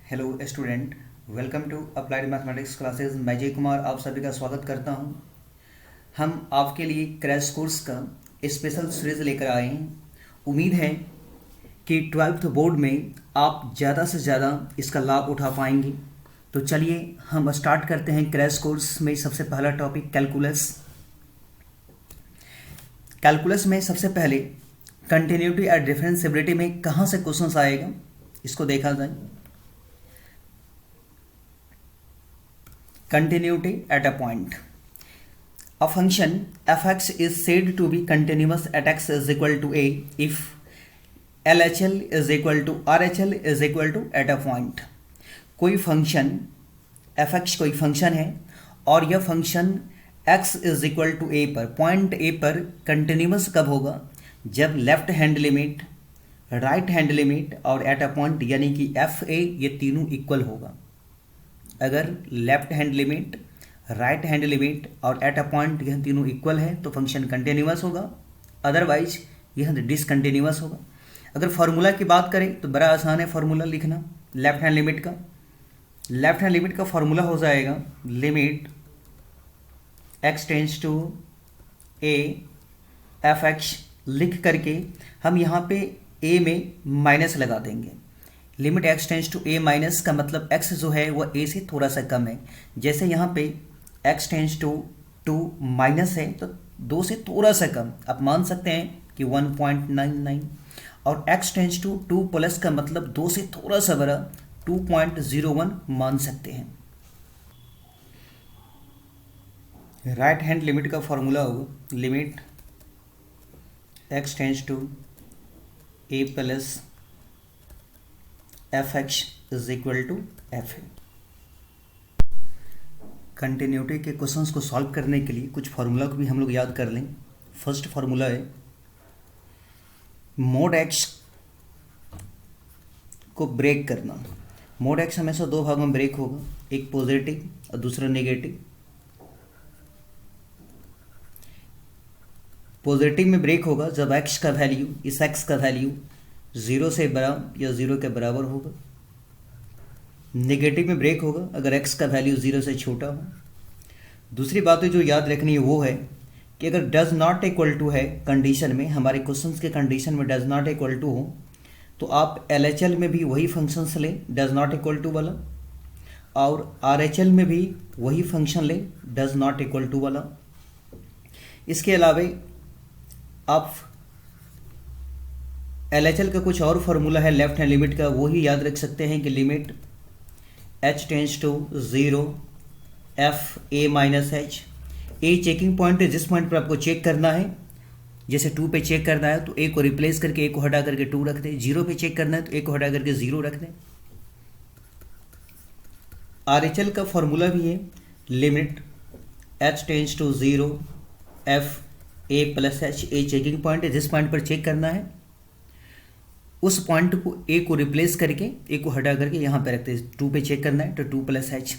Hello student, welcome to applied mathematics classes. मैं जय कुमार आप सभी का स्वागत करता हूं। हम आपके लिए क्रैश कोर्स का स्पेशल सीरीज लेकर आए हैं। उम्मीद है कि 12th बोर्ड में आप ज़्यादा से ज़्यादा इसका लाभ उठा पाएंगे। तो चलिए हम स्टार्ट करते हैं। क्रैश कोर्स में सबसे पहला टॉपिक कैलकुलस। कैलकुलस में सबसे पहले कंटिन्यूटी और डिफरेंशिएबिलिटी में कहाँ से क्वेश्चंस आएगा इसको देखा जाए। Continuity at a point. A function fx is said to be continuous at x is equal to a if LHL is equal to RHL is equal to at a point. कोई function fx कोई function है और यह function x is equal to a पर point a पर continuous कब होगा? जब left hand limit, right hand limit और एट अ पॉइंट यानी कि एफ ए ये तीनों इक्वल होगा। अगर left hand limit, right hand limit और एट अ पॉइंट यह तीनों इक्वल है तो फंक्शन कंटिन्यूस होगा, अदरवाइज यह डिसकंटिन्यूस होगा। अगर फार्मूला की बात करें तो बड़ा आसान है फार्मूला लिखना लेफ्ट हैंड लिमिट का। लेफ्ट हैंड लिमिट का फार्मूला हो जाएगा limit x tends to a f x. लिख करके हम यहाँ पे a में माइनस लगा देंगे। Limit x tends to a minus का मतलब x जो है वह a से थोड़ा सा कम है। जैसे यहाँ पे x टेंस टू 2 माइनस है तो 2 से थोड़ा सा कम, आप मान सकते हैं कि 1.99। और x टेंस टू 2 प्लस का मतलब 2 से थोड़ा सा बड़ा 2.01 मान सकते हैं। राइट हैंड लिमिट का फॉर्मूला होगा limit x tends to a plus f x is equal to f a. Continuity के क्वेश्चंस को सॉल्व करने के लिए कुछ फार्मूला को भी हम लोग याद कर लें। फर्स्ट फार्मूला है मोड एक्स को ब्रेक करना। मोड एक्स हमेशा दो भागों में ब्रेक होगा, एक पॉजिटिव और दूसरा नेगेटिव। पॉजिटिव में ब्रेक होगा जब एक्स का वैल्यू, इस एक्स का वैल्यू 0 से बड़ा या 0 के बराबर होगा। नेगेटिव में ब्रेक होगा अगर x का वैल्यू 0 से छोटा हो। दूसरी बात जो याद रखनी है वो है कि अगर डज नॉट इक्वल टू है कंडीशन में, हमारे क्वेश्चंस के कंडीशन में डज नॉट इक्वल टू हो तो आप LHL में भी वही फंक्शंस लें डज नॉट इक्वल टू वाला, और RHL में भी वही फंक्शन लें डज नॉट इक्वल टू वाला। इसके अलावा आप LHL का कुछ और फार्मूला है लेफ्ट हैंड लिमिट का, वो ही याद रख सकते हैं कि limit h tends to 0 f a minus h. A checking point है, जिस पॉइंट पर आपको चेक करना है। जैसे 2 पे चेक करना है तो a को रिप्लेस करके a को हटा करके 2 रख दें। 0 पे चेक करना है तो a को हटा करके 0 रख दें। RHL का फॉर्मूला भी है limit h tends to 0 f a plus h. A checking point है, जिस पॉइंट पर चेक करना है उस पॉइंट को ए को रिप्लेस करके ए को हटा करके यहाँ पे रखते हैं। 2 पे चेक करना है तो 2 प्लस एच।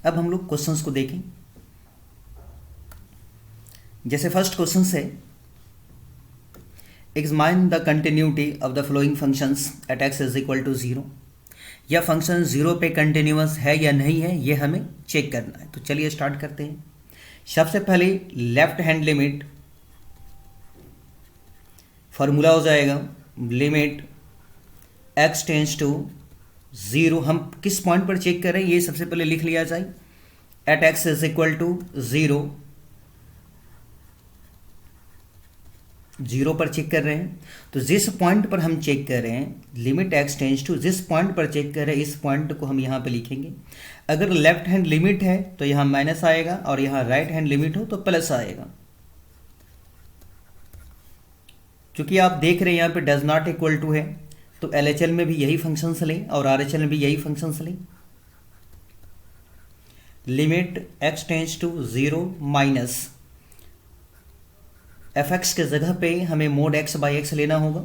अब हम लोग क्वेश्चंस को देखें। जैसे फर्स्ट क्वेश्चन है examine the continuity of the following functions at x is equal to 0। यह फंक्शन 0 पे कंटिन्यूस है या नहीं है ये हमें चेक करना है। तो चलिए स्टार्ट करते हैं। सबसे पहले लेफ्ट हैंड लिमिट फार्मूला हो जाएगा लिमिट x टेंस टू 0। हम किस पॉइंट पर चेक कर रहे हैं ये सबसे पहले लिख लिया जाए। At x is equal to 0, 0 पर चेक कर रहे हैं तो जिस पॉइंट पर हम चेक कर रहे हैं लिमिट x टेंस टू, जिस पॉइंट पर चेक कर रहे हैं इस पॉइंट को हम यहाँ पे लिखेंगे। अगर लेफ्ट हैंड लिमिट है तो यहाँ माइनस आएगा और यहाँ राइट हैंड लिमिट हो तो प्लस आएगा। क्योंकि आप देख रहे हैं यहाँ पे डज नॉट इक्वल टू है तो LHL में भी यही फंक्शंस लें और RHL में भी यही फंक्शंस लें। Limit x tends to 0 minus f x के जगह पे हमें मोड x बाई एक्स लेना होगा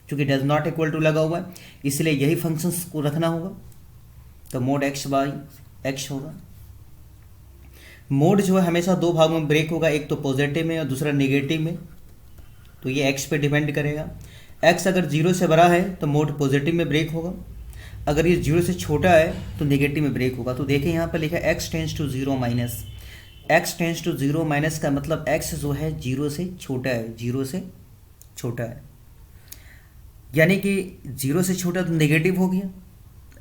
क्योंकि डज नॉट इक्वल टू लगा हुआ है, इसलिए यही फंक्शंस को रखना होगा। तो मोड x बाई एक्स होगा। मोड जो है हमेशा दो भागों में ब्रेक होगा, एक तो पॉजिटिव में और दूसरा नेगेटिव में। तो ये x पे डिपेंड करेगा। x अगर 0 से बड़ा है तो मोड पॉजिटिव में ब्रेक होगा, अगर ये 0 से छोटा है तो नेगेटिव में ब्रेक होगा। तो देखें यहाँ पर लिखा है x tends to 0 minus, x tends to 0 minus का मतलब x जो है 0 से छोटा है, 0 से छोटा है, यानी कि 0 से छोटा तो नेगेटिव हो गया,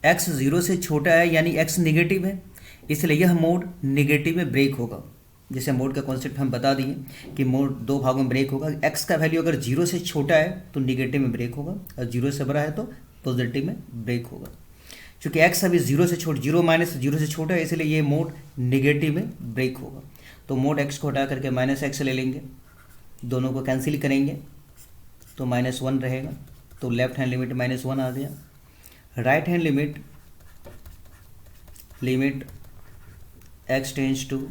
x 0 से छोटा है यानी x नेगेटिव है, इसलिए यह मोड नेगेटिव में ब्रेक होगा। जैसे मोड का कॉन्सेप्ट हम बता दिए कि मोड दो भागों में ब्रेक होगा। x का वैल्यू अगर 0 से छोटा है तो नेगेटिव में ब्रेक होगा और 0 से बड़ा है तो पॉजिटिव में ब्रेक होगा। चूँकि x अभी 0 से छोटा, 0 माइनस 0 से छोटा है, इसलिए ये मोड नेगेटिव में ब्रेक होगा। तो मोड x को हटा करके माइनस एक्स ले लेंगे, दोनों को कैंसिल करेंगे तो -1 रहेगा। तो लेफ्ट हैंड लिमिट -1 आ गया। Right hand limit x tends to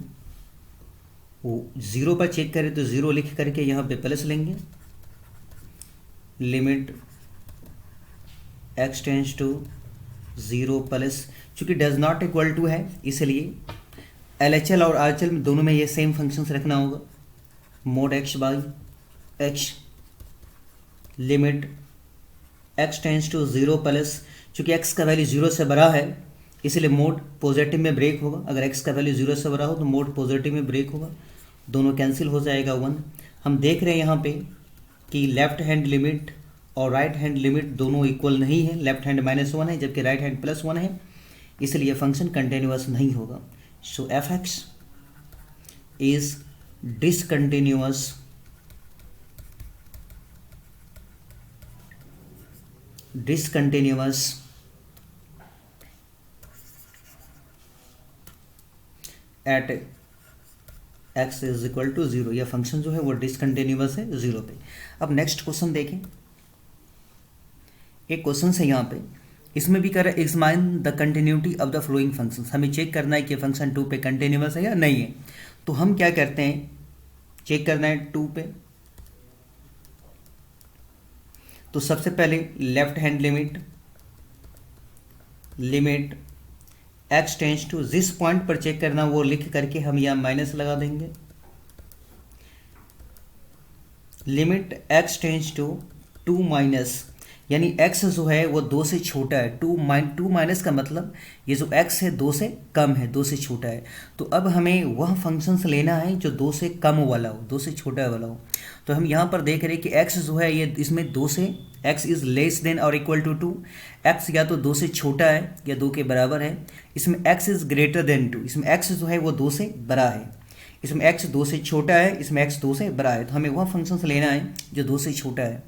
0 पर चेक करें तो 0 लिख करके यहाँ पे प्लस लेंगे, limit x tends to 0 plus, चूँकि डज नॉट इक्वल टू है इसलिए LHL और RHL में दोनों में ये सेम फंक्शंस रखना होगा। Mod x by x limit x tends to 0 plus, चूँकि x का वैल्यू 0 से बड़ा है इसलिए मोड पॉजिटिव में ब्रेक होगा। अगर x का वैल्यू 0 से बड़ा हो तो मोड पॉजिटिव में ब्रेक होगा, दोनों कैंसिल हो जाएगा 1। हम देख रहे हैं यहाँ पे कि लेफ्ट हैंड लिमिट और राइट हैंड लिमिट दोनों इक्वल नहीं है, लेफ्ट हैंड -1 है जबकि राइट हैंड +1 है, इसलिए फंक्शन कंटिन्यूअस नहीं होगा। So f(x) is discontinuous at x is equal to 0। यह फंक्शन जो है वो डिसकंटिन्यूअस है 0 पे। अब नेक्स्ट क्वेश्चन देखें, एक क्वेश्चन है यहाँ पे, इसमें भी कर रहा है examine the continuity of the flowing function. हमें चेक करना है कि फंक्शन 2 पे कंटिन्यूअस है या नहीं है। तो हम क्या करते हैं, चेक करना है 2 पे। तो सबसे पहले left hand limit x tends to, जिस पॉइंट पर चेक करना वो लिख करके हम यहाँ माइनस लगा देंगे, limit x tends to 2 minus, यानी x जो है वो 2 से छोटा है। 2 माइनस का मतलब ये जो x है 2 से कम है, 2 से छोटा है। तो अब हमें वह फंक्शंस लेना है जो 2 से कम वाला हो, 2 से छोटा वाला हो। तो हम यहाँ पर देख रहे हैं कि x जो है ये इसमें 2 से, x इज़ लेस देन और इक्वल टू 2, x या तो 2 से छोटा है या 2 के बराबर है। इसमें x इज़ ग्रेटर देन 2, इसमें x जो है वो 2 से बड़ा है। इसमें x 2 से छोटा है, इसमें x 2 से बड़ा है। तो हमें वह फंक्शंस लेना है जो 2 से छोटा है।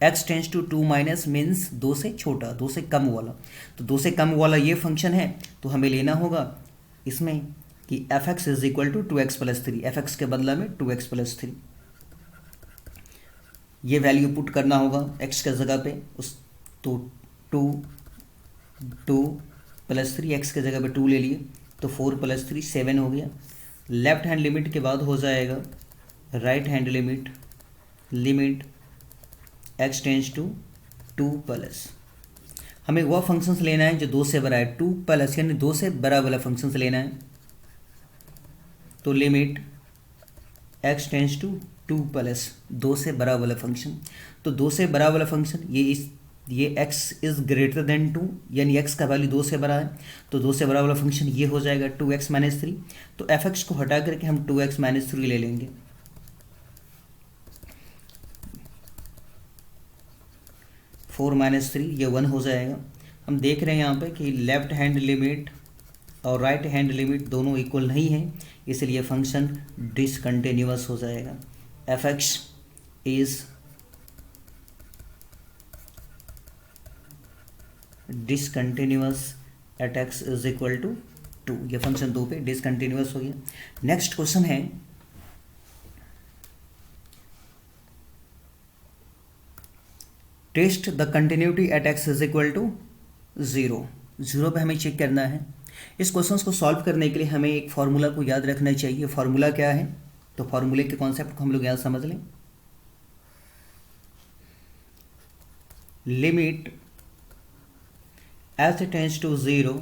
x tends to 2 minus means 2 से छोटा, 2 से कम वाला। तो 2 से कम वाला ये फंक्शन है, तो हमें लेना होगा इसमें कि f(x) is equal to 2x plus 3, f(x) के बदला में 2x प्लस 3। ये वैल्यू पुट करना होगा x के जगह पे, उस तो 2 प्लस 3, x के जगह पे 2 ले लिए तो 4 प्लस 3 7 हो गया। लेफ्ट हैंड लिमिट के बाद हो जाएगा right hand limit x tends to 2 plus, हमें वह फंक्शंस लेना है जो 2 से बड़ा है, 2 प्लस यानी 2 से बड़ा वाला फंक्शंस लेना है। तो limit x tends to 2 plus, 2 से बड़ा वाला फंक्शन। तो 2 से बड़ा वाला फंक्शन ये x इज़ ग्रेटर देन 2, यानी x का वैल्यू 2 से बड़ा है। तो 2 से बड़ा वाला फंक्शन ये हो जाएगा 2x माइनस 3। तो f(x) को हटा करके हम 2x माइनस 3 ले लेंगे। 4 माइनस 3 ये 1 हो जाएगा। हम देख रहे हैं यहाँ पे कि लेफ्ट हैंड लिमिट और राइट हैंड लिमिट दोनों इक्वल नहीं है, इसलिए फंक्शन डिसकंटिन्यूअस हो जाएगा। f(x) is discontinuous at x is equal to 2। ये फंक्शन 2 पे डिसकंटिन्यूअस हो गया। नेक्स्ट क्वेश्चन है, test the continuity at x is equal to 0। 0 पे हमें चेक करना है। इस क्वेश्चन को सॉल्व करने के लिए हमें एक फार्मूला को याद रखना चाहिए। फार्मूला क्या है, तो फार्मूले के कॉन्सेप्ट को हम लोग यहाँ समझ लें। Limit h tends to 0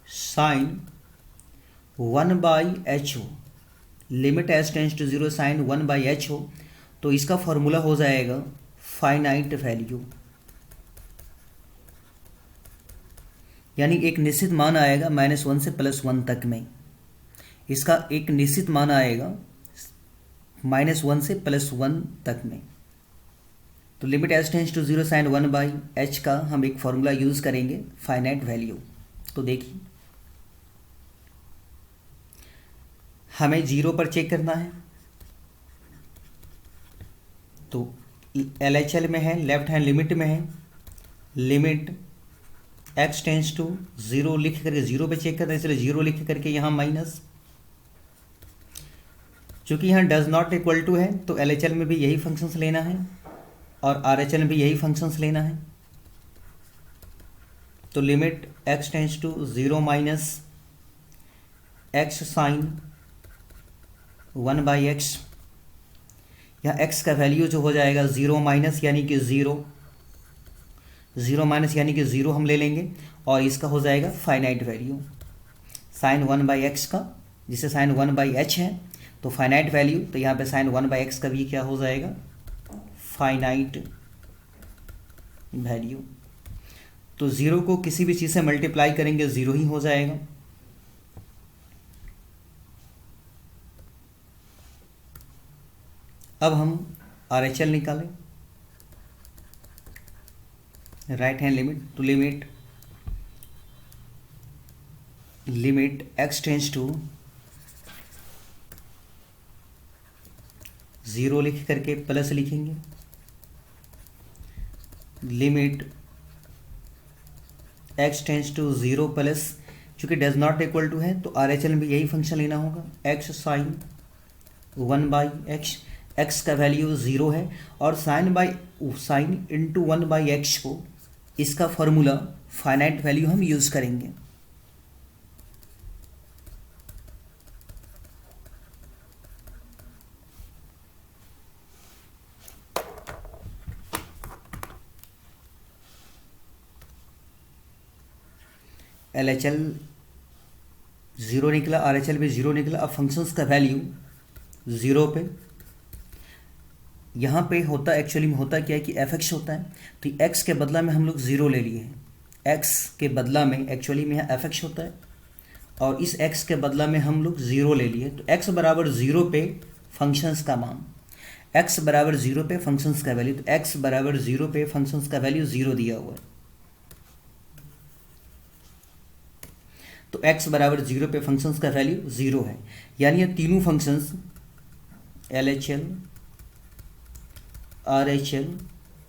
sine 1 by H हो, limit h tends to 0 sine 1 by H हो, तो इसका फार्मूला हो जाएगा फाइनाइट वैल्यू। यानी एक निश्चित मान आएगा -1 से +1 तक में, इसका एक निश्चित मान आएगा -1 से +1 तक में। तो limit h tends to 0 sine 1/h का हम एक फॉर्मूला यूज़ करेंगे फाइनाइट वैल्यू। तो देखिए हमें 0 पर चेक करना है, तो LHL में है, लेफ्ट हैंड लिमिट में है, लिमिट x टेंड्स टू 0 लिख करके 0 पे चेक करना है, इसलिए 0 लिख करके यहाँ माइनस, चूँकि यहाँ डज नॉट इक्वल टू है तो LHL में भी यही फंक्शंस लेना है और RHL में भी यही फंक्शंस लेना है। तो limit x tends to 0 minus x sine 1/x, यहाँ x का वैल्यू जो हो जाएगा 0 माइनस यानी कि 0 माइनस यानी कि 0 हम ले लेंगे और इसका हो जाएगा फाइनाइट वैल्यू साइन 1/x का, जिसे साइन 1/h है तो फाइनाइट वैल्यू, तो यहाँ पे साइन 1/x का भी क्या हो जाएगा फाइनाइट वैल्यू। तो 0 को किसी भी चीज़ से मल्टीप्लाई करेंगे 0 ही हो जाएगा। अब हम RHL निकालें, राइट हैंड लिमिट, तो लिमिट x टेंड्स टू 0 लिख करके प्लस लिखेंगे, limit x tends to 0 plus, चूँकि डज नॉट इक्वल टू है तो RHL में भी यही फंक्शन लेना होगा, x साइन 1/x, x का वैल्यू 0 है और साइन इंटू 1/x को, इसका फॉर्मूला फाइनाइट वैल्यू हम यूज़ करेंगे। LHL 0 निकला, RHL भी 0 निकला। अब फंक्शंस का वैल्यू 0 पे, यहाँ पे होता एक्चुअली में होता क्या है कि fx होता है, तो x के बदला में हम लोग 0 ले लिए हैं, x के बदला में एक्चुअली में यहाँ fx होता है और इस x के बदला में हम लोग 0 ले लिए, तो x बराबर 0 पे फंक्शंस का मान, x बराबर 0 पे फंक्शंस का वैल्यू, तो x बराबर 0 पे फंक्शंस का वैल्यू 0 दिया हुआ है, तो x बराबर 0 पे फंक्शंस का वैल्यू 0 है, यानी ये तीनों फंक्शंस LHL RHL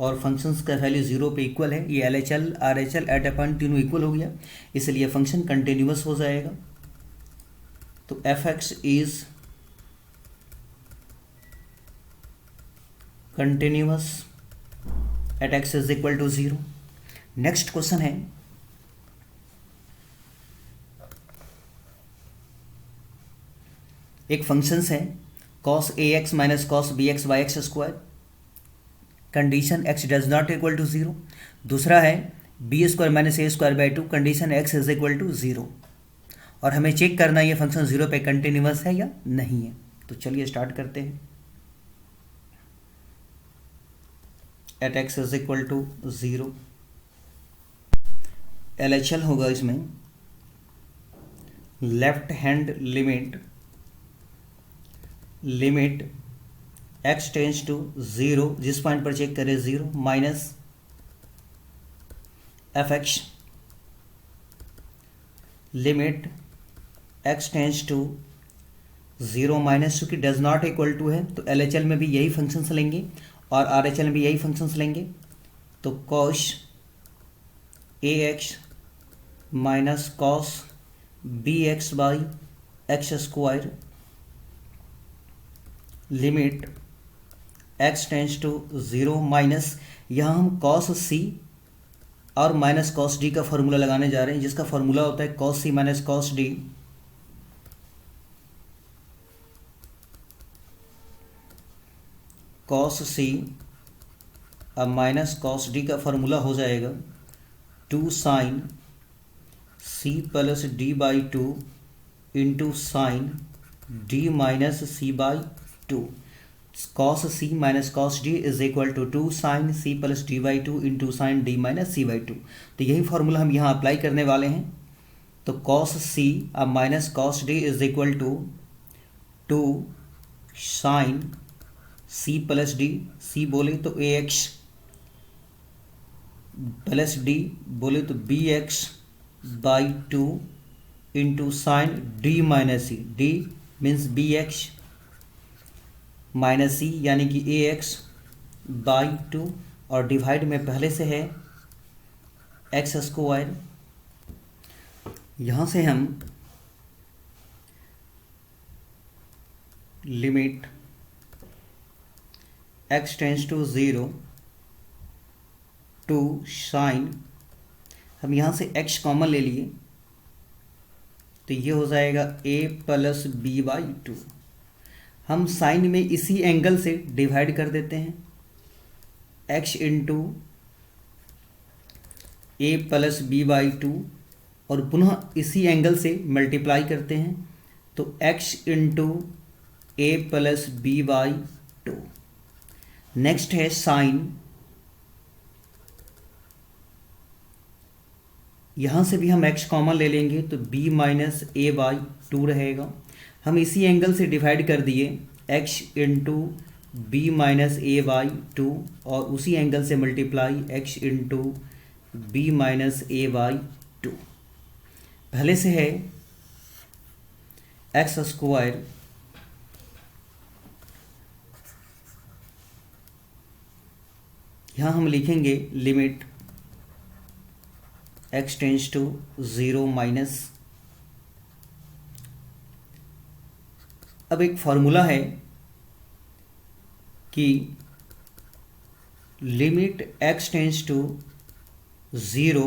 और फंक्शंस का वैल्यू 0 पे इक्वल है। ये LHL RHL at a point तीनों इक्वल हो गया, इसलिए फंक्शन कंटिन्यूअस हो जाएगा। तो fx is continuous at x is equal to 0। Next question है, एक फंक्शंस है cos ax minus cos bx by x square, condition x does not equal to 0। दूसरा है b square minus a square by 2, condition x is equal to 0। और हमें check करना है ये फंक्शन 0 पे कंटिन्यूअस है या नहीं है। तो चलिए स्टार्ट करते हैं। At x is equal to 0, LHL होगा इसमें, left hand limit x tends to 0, जिस पॉइंट पर चेक करें 0 minus fx, limit x tends to 0 minus, चूँकि डज नॉट इक्वल टू है तो LHL में भी यही फंक्शंस लेंगे और RHL में भी यही फंक्शंस लेंगे। तो cos ax minus cos bx by x square, limit x tends to 0 minus, यहाँ हम cos c और माइनस cos d का फॉर्मूला लगाने जा रहे हैं, जिसका फॉर्मूला होता है cos c minus cos d। cos c अब माइनस cos d का फॉर्मूला हो जाएगा 2 sine c plus d by 2 into sine d minus c by 2। cos c minus cos d is equal to 2 sine c plus d by two into sine D minus c by two. तो यही formula हम यहाँ apply करने वाले हैं। तो cos c अब minus cos d is equal to 2 sine c plus D, c बोले तो ax प्लस डी बोले तो bx by two into sine D minus C, D means bx minus C यानी कि ax बाई टू, और divide में पहले से है एक्स स्क्वायर। यहाँ से हम limit x tends to 0 two sine, हम यहाँ से x कॉमन ले लिए तो ये हो जाएगा a plus b by two. हम साइन में इसी एंगल से डिवाइड कर देते हैं, x into a plus b by two, और पुनः इसी एंगल से मल्टीप्लाई करते हैं तो x into a plus b by two. Next है साइन, यहाँ से भी हम x कॉमन ले लेंगे तो b minus a by two रहेगा। हम इसी एंगल से डिवाइड कर दिए x into b minus a by two, और उसी एंगल से multiply x into b minus a by two. पहले से है एक्स स्क्वायर यहाँ हम लिखेंगे limit x tends to 0 minus. अब एक फॉर्मूला है कि limit x tends to 0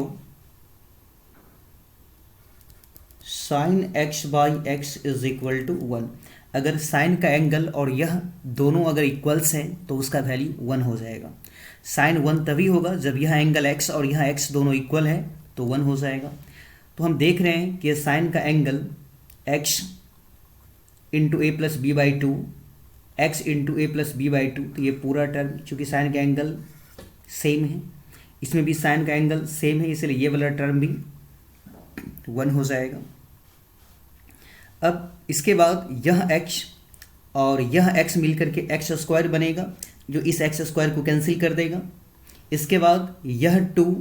sine x by x is equal to 1। अगर साइन का एंगल और यह दोनों अगर इक्वल्स हैं तो उसका वैल्यू 1 हो जाएगा। साइन 1 तभी होगा जब यह एंगल x और यह x दोनों इक्वल है तो 1 हो जाएगा। तो हम देख रहे हैं कि साइन का angle x into a plus b by two, x into a plus b by two, तो ये पूरा टर्म चूँकि साइन का एंगल सेम है, इसमें भी साइन का एंगल सेम है, इसलिए ये वाला टर्म भी 1 हो जाएगा। अब इसके बाद यह x और यह x मिलकर के एक्स स्क्वायर बनेगा, जो इस एक्स स्क्वायर को कैंसिल कर देगा। इसके बाद यह 2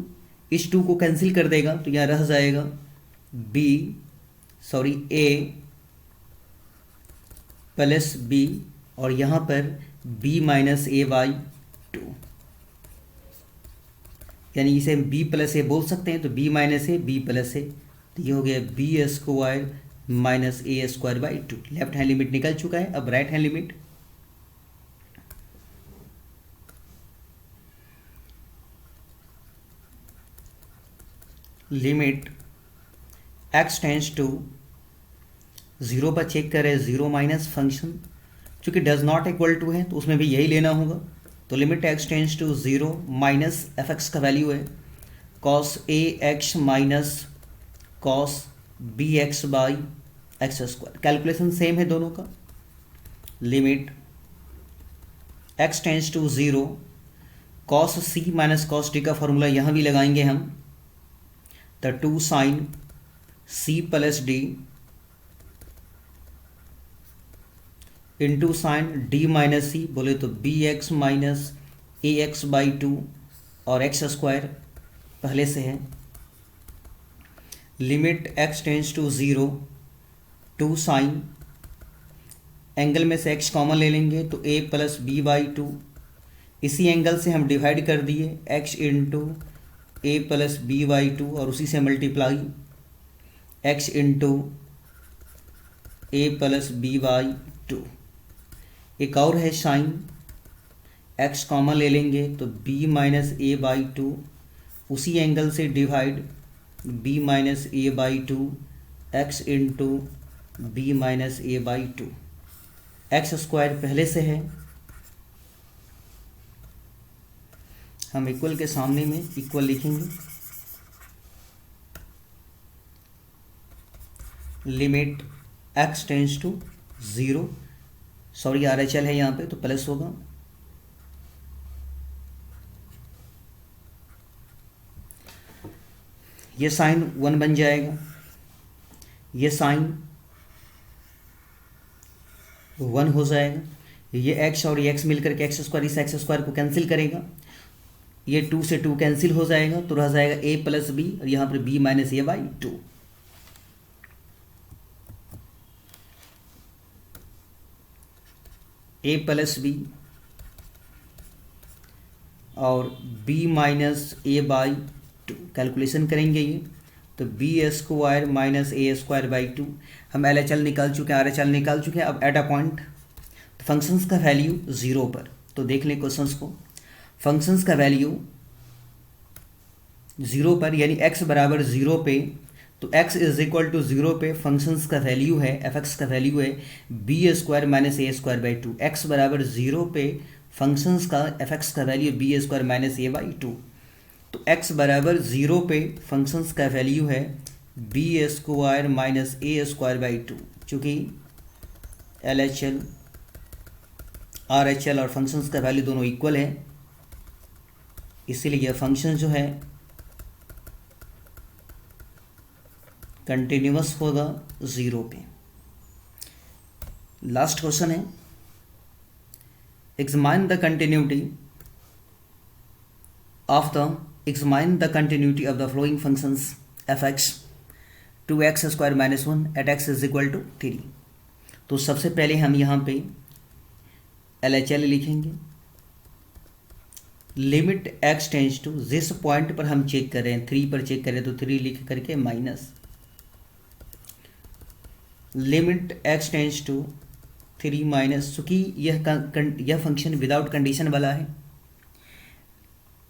इस 2 को कैंसिल कर देगा तो यहाँ रह जाएगा a प्लस b, और यहाँ पर b minus a by to, यानी इसे हम b प्लस ए बोल सकते हैं। तो b minus a b plus a, तो ये हो गया b square minus a square by two. Left hand limit निकल चुका है। अब right hand limit, limit x tends to 0 पर चेक करें, 0 माइनस फंक्शन चूँकि डज नॉट इक्वल टू है तो उसमें भी यही लेना होगा। तो limit x tends to 0 minus f x का वैल्यू है cos a x minus cos B X by x square. Calculation same है दोनों का। Limit x tends to 0 cos C minus cos D का फॉर्मूला यहाँ भी लगाएंगे हम, तो 2 sine C plus D into sine D minus C, बोले तो B X minus A X by two, और एक्स स्क्वायर पहले से है। Limit x tends to 0 2 sine, angle में से x कॉमन ले लेंगे तो a plus b by two, इसी एंगल से हम डिवाइड कर दिए x into a plus b by two, और उसी से multiply x into a plus b by two. एक और है साइन, x कॉमन ले लेंगे तो b minus a by two, उसी एंगल से divide b minus a by two x into b minus a by two. X square पहले से है, हम इक्वल के सामने में इक्वल लिखेंगे। Limit x tends to 0 sorry R H L है यहाँ पे तो प्लस होगा, ये साइन 1 बन जाएगा, ये साइन 1 हो जाएगा, ये एक्स और ये एक्स मिलकर के एक्स स्क्वायर इस एक्स स्क्वायर को कैंसिल करेगा, ये 2 से 2 कैंसिल हो जाएगा तो रह जाएगा a प्लस बी और यहाँ पर b minus a by 2। a plus b और b minus a by 2 calculation करेंगे ये तो b square minus a square by 2। हम एल एच एल निकाल चुके हैं, आर एच एल निकाल चुके हैं। अब एट अ पॉइंट तो फंक्शंस का वैल्यू 0 पर, तो देख लें क्वेश्चंस को। फंक्शंस का वैल्यू 0 पर यानी x बराबर 0 पे, तो x इज इक्वल टू 0 पे फंक्शंस का वैल्यू है, एफ एक्स का वैल्यू है b square minus a square by 2। X बराबर 0 पे फंक्शंस का एफ एक्स का value b square minus a by 2, तो x बराबर 0 पे फंक्शंस का वैल्यू है b square minus a square by 2। चूँकि L H L R H L और फंक्शंस का वैल्यू दोनों इक्वल है, इसीलिए यह फंक्शन जो है कंटिन्यूअस होगा 0 पे। लास्ट क्वेश्चन है, examine the continuity of the following functions f(x) 2x square minus 1 at x is equal to 3। तो सबसे पहले हम यहाँ पे LHL लिखेंगे, लिमिट x टेंस टू, जिस पॉइंट पर हम चेक कर रहे हैं 3 पर चेक करें तो 3 लिख करके minus, limit x tends to 3 minus, चूँकि यह फंक्शन विदाउट कंडीशन वाला है,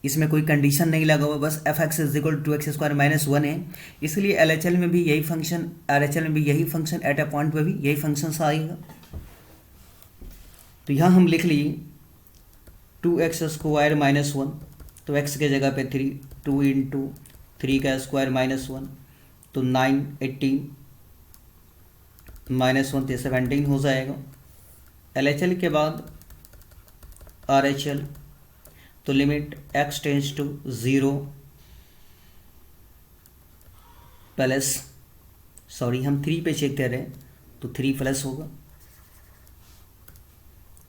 इसमें कोई कंडीशन नहीं लगा हुआ, बस f x is equal to x square minus 1 है, इसलिए एल एच एल में भी यही फंक्शन, आर एच एल में भी यही फंक्शन, एट अ पॉइंट पर भी यही फंक्शन आएगा। तो यहाँ हम लिख लिए 2x स्क्वायर माइनस 1, तो x के जगह पे 3, 2 इंटू 3 का स्क्वायर माइनस 1, तो 9 18 माइनस 1 तो 17 हो जाएगा। एल एच एल के बाद आर एच एल, तो limit x tends to 0 plus, sorry हम 3 पे चेक कर रहे हैं तो 3 प्लस होगा,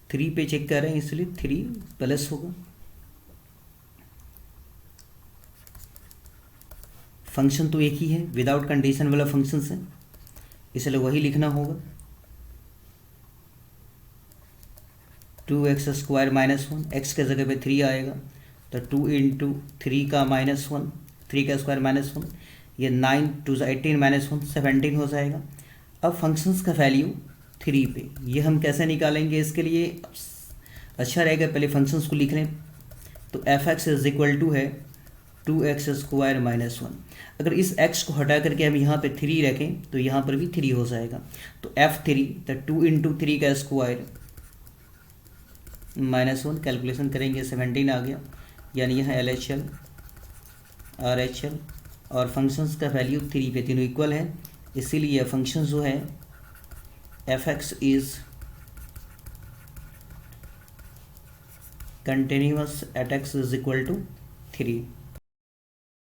3 पे चेक कर रहे हैं इसलिए 3 प्लस होगा। फंक्शन तो एक ही है, विदाउट कंडीशन वाला फंक्शन है, इसलिए वही लिखना होगा। 2x स्क्वायर माइनस 1, एक्स के जगह पे 3 आएगा तो 2 इंटू 3 का माइनस 1, 3 का स्क्वायर माइनस 1, ये 9 2 18 माइनस 1 17 हो जाएगा। अब फंक्शंस का वैल्यू 3 पे, ये हम कैसे निकालेंगे, इसके लिए अच्छा रहेगा पहले फंक्शंस को लिख लें। तो f x is equal to है 2x स्क्वायर माइनस 1, अगर इस x को हटा करके हम यहाँ पे 3 रखें तो यहाँ पर भी 3 हो जाएगा, तो f3 तो 2 इंटू 3 का स्क्वायर माइनस 1, कैलकुलेशन करेंगे 17 आ गया, यानी यहाँ L H L R H L और फंक्शंस का वैल्यू 3 पे, तीनों इक्वल है, इसीलिए फंक्शन जो है f x is continuous at x is equal to 3।